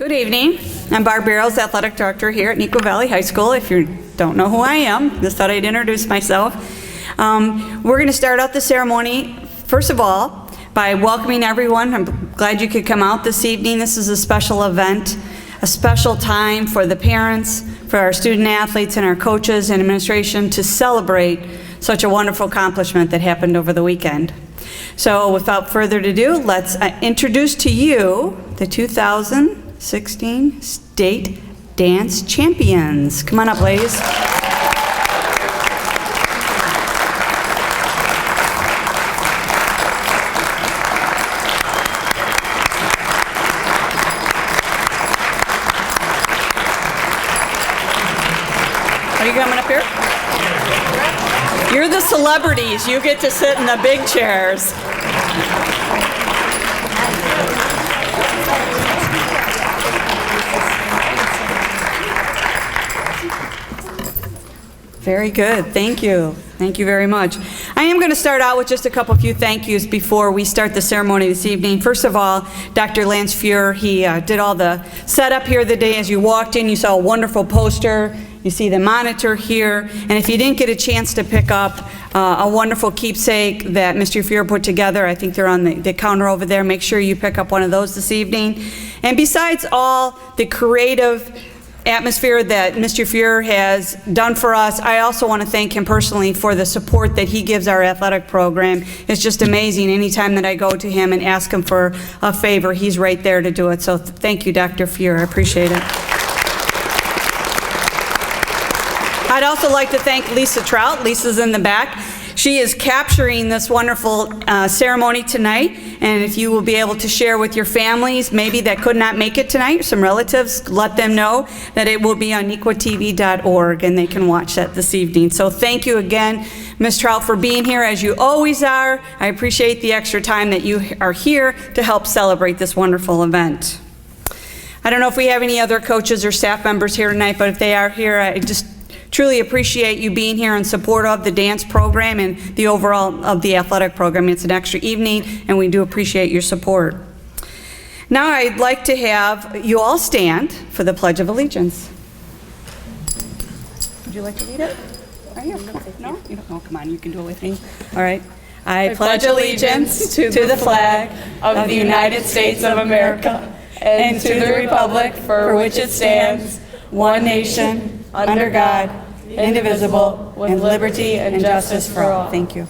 Good evening. I'm Barb Barrows, Athletic Director here at Neuqua Valley High School. If you don't know who I am, just thought I'd introduce myself. We're going to start out the ceremony, first of all, by welcoming everyone. I'm glad you could come out this evening. This is a special event, a special time for the parents, for our student athletes and our coaches and administration to celebrate such a wonderful accomplishment that happened over the weekend. So without further ado, let's introduce to you the 2016 State Dance Champions. Come on up, ladies. Are you coming up here? You're the celebrities. You get to sit in the big chairs. Very good. Thank you. Thank you very much. I am going to start out with just a few thank yous before we start the ceremony this evening. First of all, Dr. Lance Fuhr, he did all the setup here the day. As you walked in, you saw a wonderful poster. You see the monitor here. And if you didn't get a chance to pick up a wonderful keepsake that Mr. Fuhr put together, I think they're on the counter over there. Make sure you pick up one of those this evening. And besides all the creative atmosphere that Mr. Fuhr has done for us, I also want to thank him personally for the support that he gives our athletic program. It's just amazing. Anytime that I go to him and ask him for a favor, he's right there to do it. So thank you, Dr. Fuhr. I appreciate it. I'd also like to thank Lisa Trout. Lisa's in the back. She is capturing this wonderful ceremony tonight, and if you will be able to share with your families, maybe that could not make it tonight, some relatives, let them know that it will be on neuquatv.org, and they can watch that this evening. So thank you again, Ms. Trout, for being here, as you always are. I appreciate the extra time that you are here to help celebrate this wonderful event. I don't know if we have any other coaches or staff members here tonight, but if they are here, I just truly appreciate you being here in support of the dance program and the overall of the athletic program. It's an extra evening, and we do appreciate your support. Now I'd like to have you all stand for the Pledge of Allegiance. Would you like to lead it? Are you? No? You don't know. Come on, you can do it with me. All right. I pledge allegiance to the flag of the United States of America and to the republic for which it stands, one nation, under God, indivisible, with liberty and justice for all. Thank you.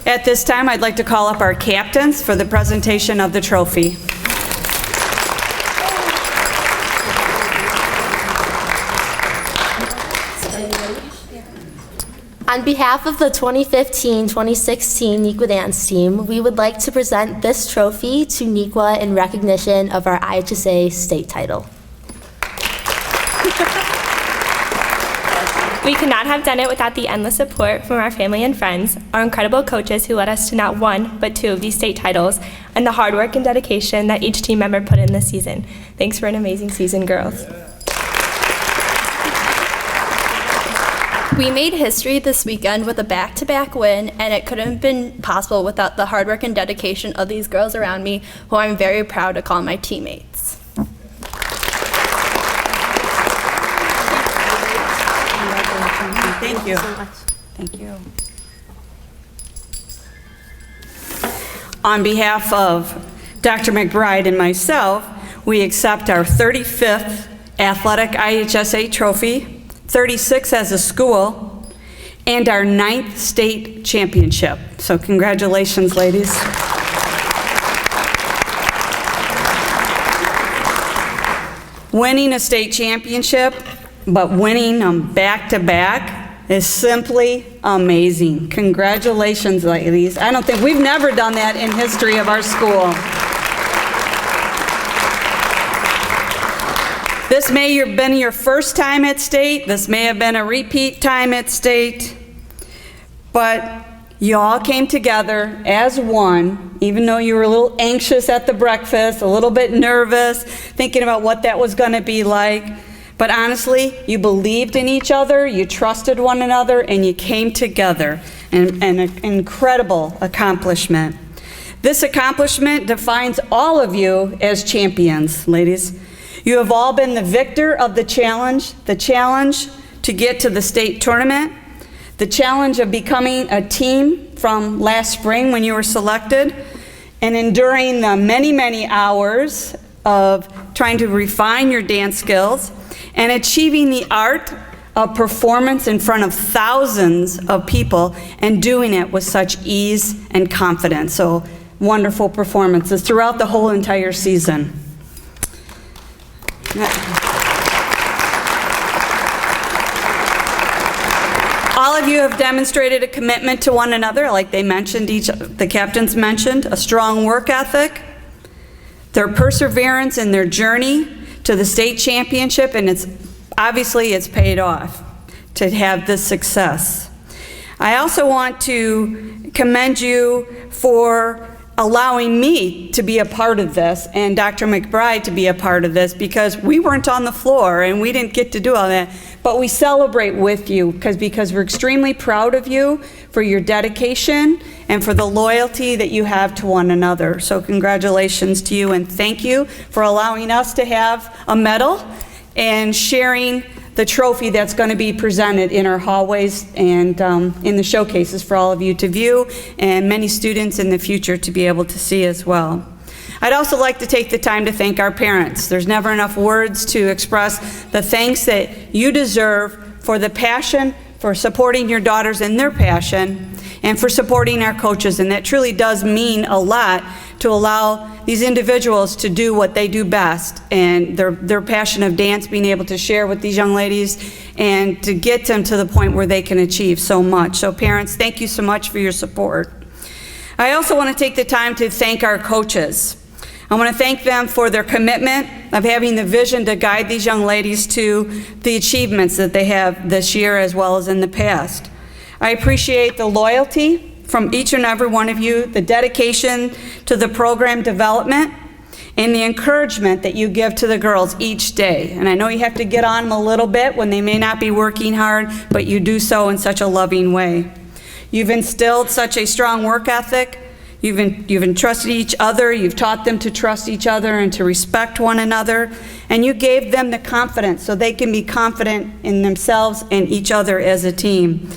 At this time, I'd like to call up our captains for the presentation of the trophy. On behalf of the 2015-2016 Neuqua dance team, we would like to present this trophy to Neuqua in recognition of our IHSA state title. We could not have done it without the endless support from our family and friends, our incredible coaches who led us to not one, but two of these state titles, and the hard work and dedication that each team member put in this season. Thanks for an amazing season, girls. We made history this weekend with a back-to-back win, and it couldn't have been possible without the hard work and dedication of these girls around me, who I'm very proud to call my teammates. Thank you so much. Thank you. On behalf of Dr. McBride and myself, we accept our 35th Athletic IHSA Trophy, 36 as a school, and our 9th state championship. So congratulations, ladies. Winning a state championship, but winning them back-to-back is simply amazing. Congratulations, ladies. I don't think we've never done that in history of our school. This may have been your first time at state. This may have been a repeat time at state. But you all came together as one, even though you were a little anxious at the breakfast, a little bit nervous, thinking about what that was going to be like. But honestly, you believed in each other, you trusted one another, and you came together. And an incredible accomplishment. This accomplishment defines all of you as champions, ladies. You have all been the victor of the challenge to get to the state tournament, the challenge of becoming a team from last spring when you were selected, and enduring the many, many hours of trying to refine your dance skills and achieving the art of performance in front of thousands of people and doing it with such ease and confidence. So wonderful performances throughout the whole entire season. All of you have demonstrated a commitment to one another, like they mentioned, the captains mentioned, a strong work ethic, their perseverance in their journey to the state championship, and it's paid off to have this success. I also want to commend you for allowing me to be a part of this and Dr. McBride to be a part of this, because we weren't on the floor and we didn't get to do all that, but we celebrate with you because we're extremely proud of you for your dedication and for the loyalty that you have to one another. So congratulations to you, and thank you for allowing us to have a medal and sharing the trophy that's going to be presented in our hallways and in the showcases for all of you to view, and many students in the future to be able to see as well. I'd also like to take the time to thank our parents. There's never enough words to express the thanks that you deserve for the passion, for supporting your daughters in their passion, and for supporting our coaches. And that truly does mean a lot to allow these individuals to do what they do best, and their passion of dance, being able to share with these young ladies and to get them to the point where they can achieve so much. So parents, thank you so much for your support. I also want to take the time to thank our coaches. I want to thank them for their commitment of having the vision to guide these young ladies to the achievements that they have this year as well as in the past. I appreciate the loyalty from each and every one of you, the dedication to the program development, and the encouragement that you give to the girls each day. And I know you have to get on them a little bit when they may not be working hard, but you do so in such a loving way. You've instilled such a strong work ethic. You've entrusted each other. You've taught them to trust each other and to respect one another. And you gave them the confidence so they can be confident in themselves and each other as a team.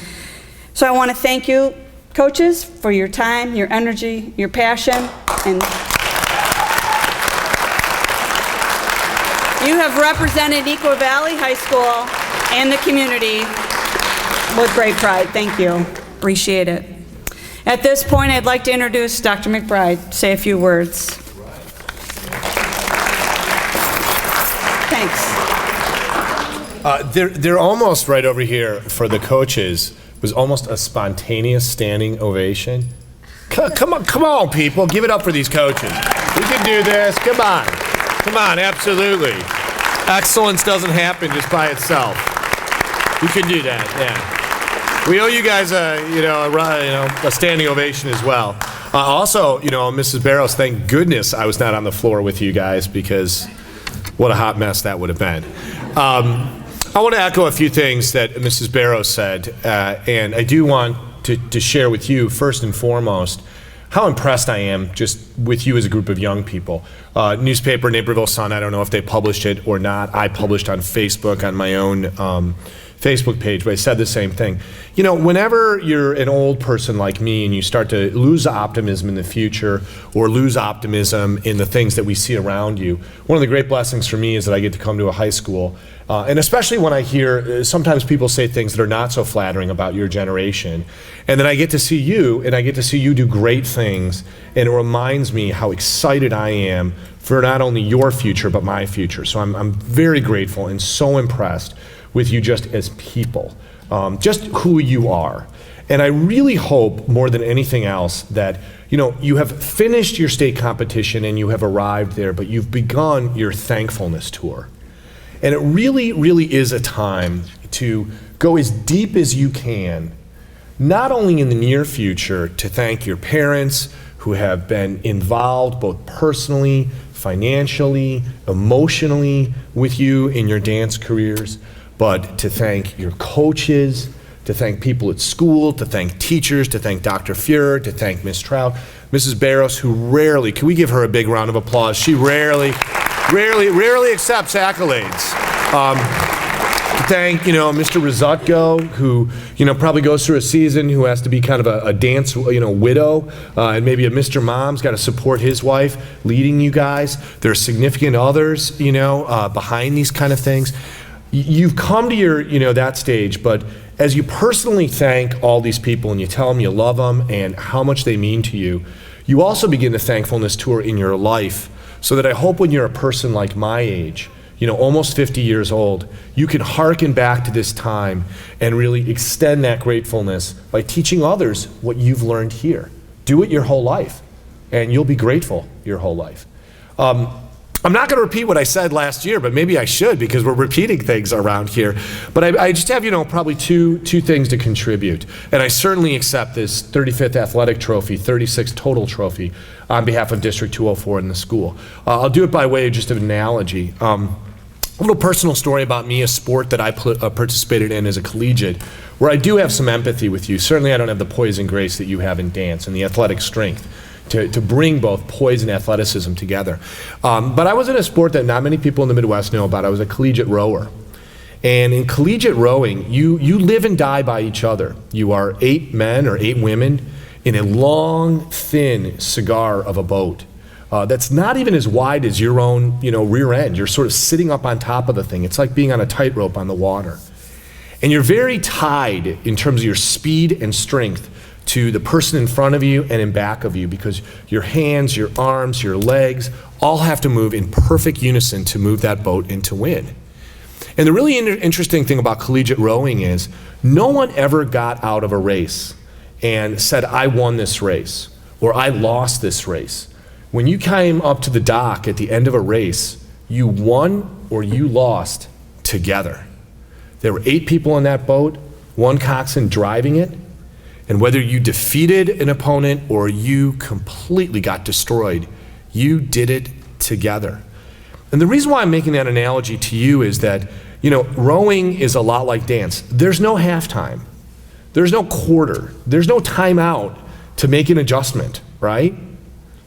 So I want to thank you, coaches, for your time, your energy, your passion, and you have represented Neuqua Valley High School and the community with great pride. Thank you. Appreciate it. At this point, I'd like to introduce Dr. McBride to say a few words. Thanks. They're almost right over here for the coaches. It was almost a spontaneous standing ovation. Come on, people. Give it up for these coaches. We can do this. Come on, absolutely. Excellence doesn't happen just by itself. You can do that, yeah. We owe you guys a standing ovation as well. Also, Mrs. Barrows, thank goodness I was not on the floor with you guys, because what a hot mess that would have been. I want to echo a few things that Mrs. Barrows said, and I do want to share with you, first and foremost, how impressed I am just with you as a group of young people. Newspaper, Naperville Sun, I don't know if they published it or not. I published on Facebook on my own Facebook page, but I said the same thing. Whenever you're an old person like me and you start to lose optimism in the future or lose optimism in the things that we see around you, one of the great blessings for me is that I get to come to a high school, and especially when I hear sometimes people say things that are not so flattering about your generation, and then I get to see you, and I get to see you do great things, and it reminds me how excited I am for not only your future, but my future. So I'm very grateful and so impressed with you just as people, just who you are. And I really hope more than anything else that you have finished your state competition and you have arrived there, but you've begun your thankfulness tour. And it really, really is a time to go as deep as you can, not only in the near future to thank your parents who have been involved both personally, financially, emotionally with you in your dance careers, but to thank your coaches, to thank people at school, to thank teachers, to thank Dr. Fuhrer, to thank Ms. Trout, Mrs. Barros, who rarely, can we give her a big round of applause? She rarely accepts accolades. To thank, Mr. Rizutko, who, probably goes through a season, who has to be kind of a dance, widow, and maybe a Mr. Mom's got to support his wife, leading you guys. There are significant others, behind these kind of things. You've come to your, that stage, but as you personally thank all these people and you tell them you love them and how much they mean to you, you also begin the thankfulness tour in your life, so that I hope when you're a person like my age, almost 50 years old, you can hearken back to this time and really extend that gratefulness by teaching others what you've learned here. Do it your whole life, and you'll be grateful your whole life. I'm not going to repeat what I said last year, but maybe I should, because we're repeating things around here. But I just have, probably two things to contribute. And I certainly accept this 35th athletic trophy, 36th total trophy on behalf of District 204 in the school. I'll do it by way of just an analogy. A little personal story about me, a sport that I participated in as a collegiate, where I do have some empathy with you. Certainly I don't have the poise and grace that you have in dance and the athletic strength to bring both poise and athleticism together. But I was in a sport that not many people in the Midwest know about. I was a collegiate rower. And in collegiate rowing, you live and die by each other. You are 8 men or 8 women in a long, thin cigar of a boat. That's not even as wide as your own, rear end. You're sort of sitting up on top of the thing. It's like being on a tightrope on the water. And you're very tied in terms of your speed and strength to the person in front of you and in back of you, because your hands, your arms, your legs all have to move in perfect unison to move that boat and to win. And the really interesting thing about collegiate rowing is no one ever got out of a race and said, I won this race, or I lost this race. When you came up to the dock at the end of a race, you won or you lost together. There were 8 people in that boat, 1 coxswain driving it, and whether you defeated an opponent or you completely got destroyed, you did it together. And the reason why I'm making that analogy to you is that, rowing is a lot like dance. There's no halftime. There's no quarter. There's no timeout to make an adjustment, right?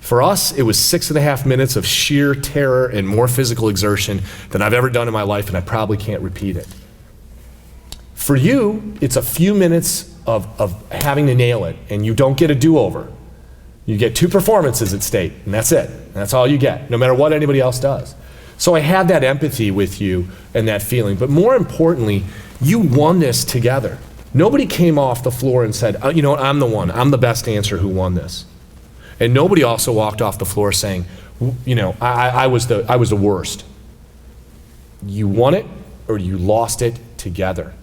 For us, it was 6.5 minutes of sheer terror and more physical exertion than I've ever done in my life, and I probably can't repeat it. For you, it's a few minutes of having to nail it, and you don't get a do-over. You get 2 performances at state, and that's it. That's all you get, no matter what anybody else does. So I have that empathy with you and that feeling, but more importantly, you won this together. Nobody came off the floor and said, you know what, I'm the one, I'm the best dancer who won this. And nobody also walked off the floor saying, I was the worst. You won it or you lost it together.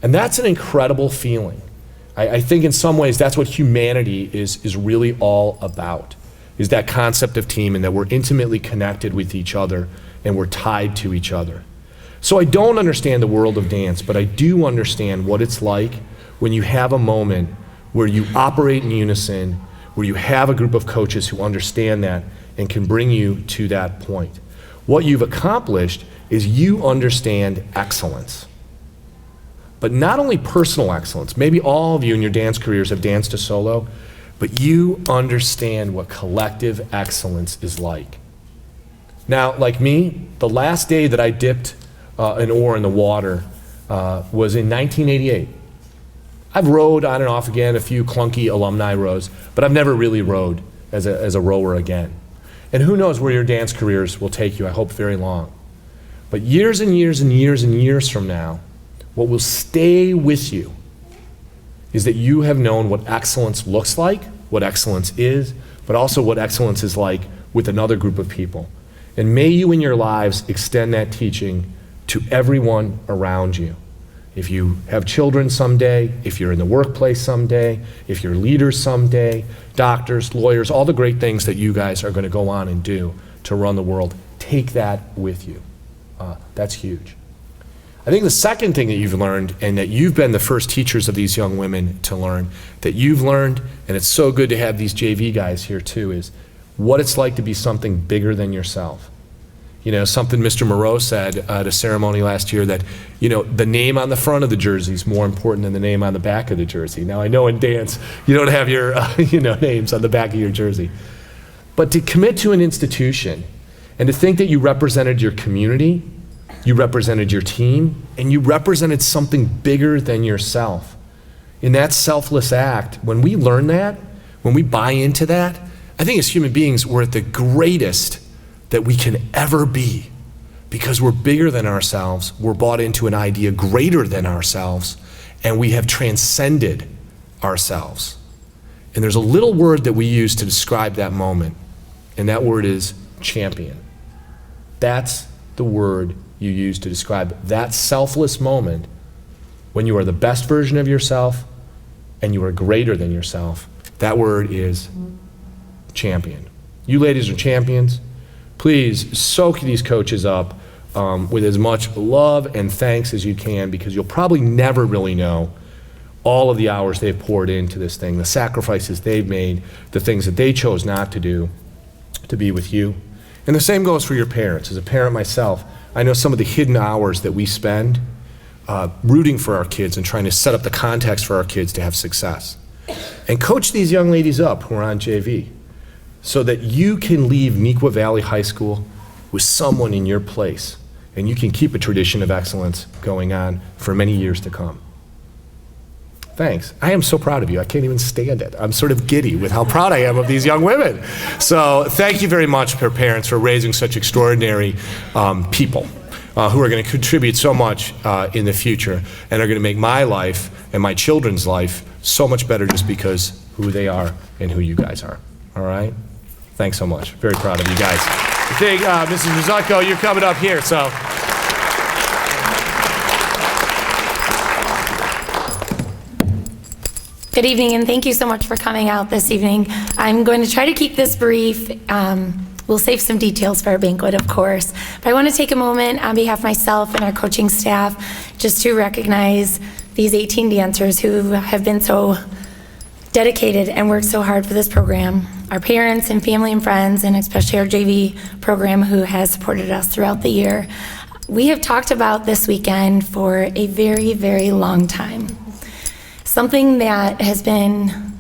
And that's an incredible feeling. I think in some ways that's what humanity is really all about, is that concept of team, and that we're intimately connected with each other and we're tied to each other. So I don't understand the world of dance, but I do understand what it's like when you have a moment where you operate in unison, where you have a group of coaches who understand that and can bring you to that point. What you've accomplished is you understand excellence. But not only personal excellence, maybe all of you in your dance careers have danced a solo, but you understand what collective excellence is like. Now, like me, the last day that I dipped an oar in the water was in 1988. I've rowed on and off again, a few clunky alumni rows, but I've never really rowed as a rower again. And who knows where your dance careers will take you, I hope very long. But years and years and years and years from now, what will stay with you is that you have known what excellence looks like, what excellence is, but also what excellence is like with another group of people. And may you in your lives extend that teaching to everyone around you. If you have children someday, if you're in the workplace someday, if you're leaders someday, doctors, lawyers, all the great things that you guys are going to go on and do to run the world, take that with you. That's huge. I think the second thing that you've learned, and that you've been the first teachers of these young women to learn, that you've learned, and it's so good to have these JV guys here too, is what it's like to be something bigger than yourself. Something Mr. Moreau said at a ceremony last year that, the name on the front of the jersey is more important than the name on the back of the jersey. Now, I know in dance, you don't have your, names on the back of your jersey. But to commit to an institution and to think that you represented your community, you represented your team, and you represented something bigger than yourself. In that selfless act, when we learn that, when we buy into that, I think as human beings, we're at the greatest that we can ever be, because we're bigger than ourselves, we're bought into an idea greater than ourselves, and we have transcended ourselves. And there's a little word that we use to describe that moment, and that word is champion. That's the word you use to describe that selfless moment when you are the best version of yourself and you are greater than yourself. That word is champion. You ladies are champions. Please soak these coaches up with as much love and thanks as you can, because you'll probably never really know all of the hours they've poured into this thing, the sacrifices they've made, the things that they chose not to do to be with you. And the same goes for your parents. As a parent myself, I know some of the hidden hours that we spend rooting for our kids and trying to set up the context for our kids to have success. And coach these young ladies up who are on JV, so that you can leave Neuqua Valley High School with someone in your place, and you can keep a tradition of excellence going on for many years to come. Thanks. I am so proud of you. I can't even stand it. I'm sort of giddy with how proud I am of these young women. So thank you very much, parents, for raising such extraordinary people who are going to contribute so much in the future and are going to make my life and my children's life so much better just because who they are and who you guys are. All right? Thanks so much. Very proud of you guys. I think, Mrs. Rizzuto, you're coming up here, so. Good evening, and thank you so much for coming out this evening. I'm going to try to keep this brief. We'll save some details for our banquet, of course. But I want to take a moment on behalf of myself and our coaching staff just to recognize these 18 dancers who have been so dedicated and worked so hard for this program. Our parents and family and friends, and especially our JV program who has supported us throughout the year. We have talked about this weekend for a very, very long time. Something that has been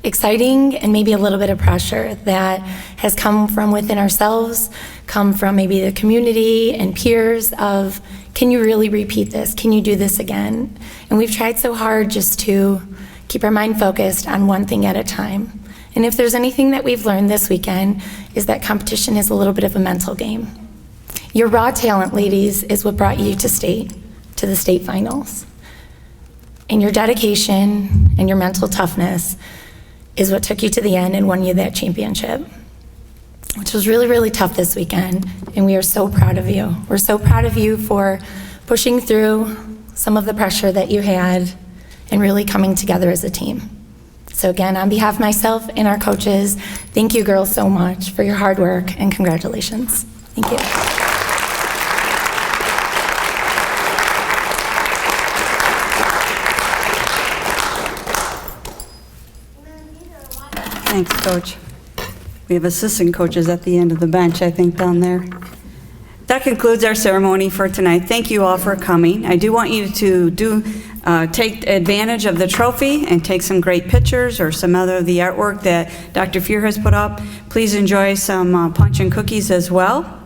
exciting and maybe a little bit of pressure that has come from within ourselves, come from maybe the community and peers of, can you really repeat this? Can you do this again? And we've tried so hard just to keep our mind focused on one thing at a time. And if there's anything that we've learned this weekend is that competition is a little bit of a mental game. Your raw talent, ladies, is what brought you to the state finals. And your dedication and your mental toughness is what took you to the end and won you that championship, which was really, really tough this weekend. And we are so proud of you. We're so proud of you for pushing through some of the pressure that you had and really coming together as a team. So again, on behalf of myself and our coaches, thank you girls so much for your hard work and congratulations. Thank you. Thanks, Coach. We have assistant coaches at the end of the bench, I think, down there. That concludes our ceremony for tonight. Thank you all for coming. I do want you to take advantage of the trophy and take some great pictures or some other of the artwork that Dr. Fuhr has put up. Please enjoy some punch and cookies as well,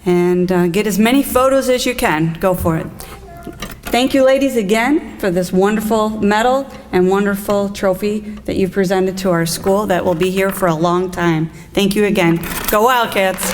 and get as many photos as you can. Go for it. Thank you, ladies, again for this wonderful medal and wonderful trophy that you've presented to our school that will be here for a long time. Thank you again. Go Wildcats.